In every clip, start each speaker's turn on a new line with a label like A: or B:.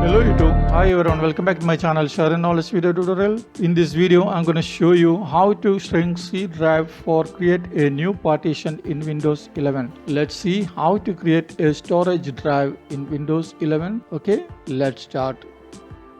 A: Hello YouTube, hi everyone, welcome back to my channel Share Knowledge video tutorial. In this video I'm going to show you how to shrink C drive for create a new partition in Windows 11. Let's see how to create a storage drive in Windows 11. Okay, let's start.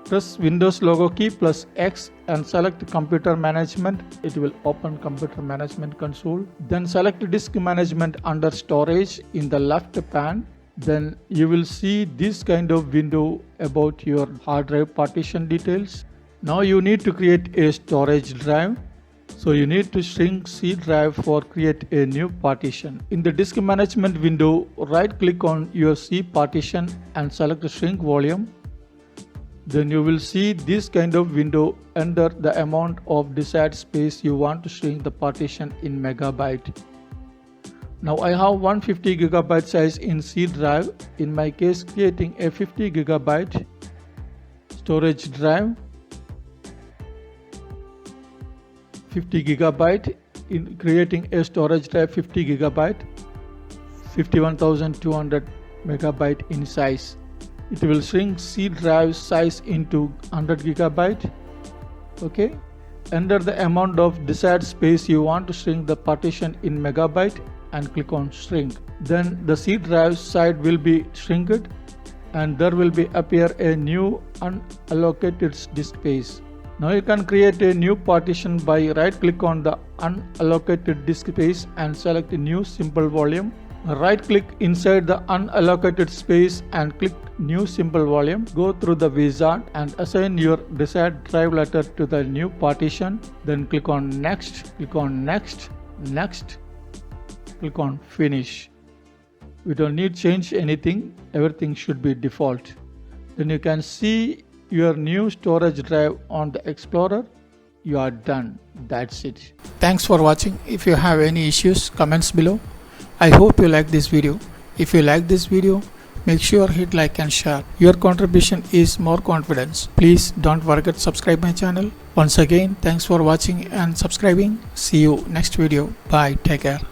A: Press Windows logo key plus X and select Computer Management. It will open Computer Management console. Then select Disk Management under Storage in the left pane. Then you will see this kind of window about your hard drive partition details. Now you need to create a storage drive. So you need to shrink C drive for create a new partition. In the disk management window, right click on your C partition and select shrink volume. Then you will see this kind of window. Enter the amount of desired space you want to shrink the partition in megabyte. Now I have 150 GB size in C drive. In my case, creating a 50 GB storage drive. 50 GB in creating a storage drive 50 GB, 51,200 MB in size. It will shrink C drive size into 100 GB. Okay. Enter the amount of desired space you want to shrink the partition in megabyte and click on shrink. Then the C drive side will be shrinked and there will be appear a new unallocated disk space. Now you can create a new partition by right click on the unallocated disk space and select new simple volume. Right click inside the unallocated space and click new simple volume. Go through the wizard and assign your desired drive letter to the new partition. Then click on next, click on next, next, click on finish. We don't need change anything, everything should be default. Then you can see your new storage drive on the Explorer. You are done. That's it.
B: Thanks for watching. If you have any issues, comments below. I hope you like this video. If you like this video, make sure hit like and share. Your contribution is more confidence. Please don't forget to subscribe my channel. Once again, thanks for watching and subscribing. See you next video. Bye. Take care.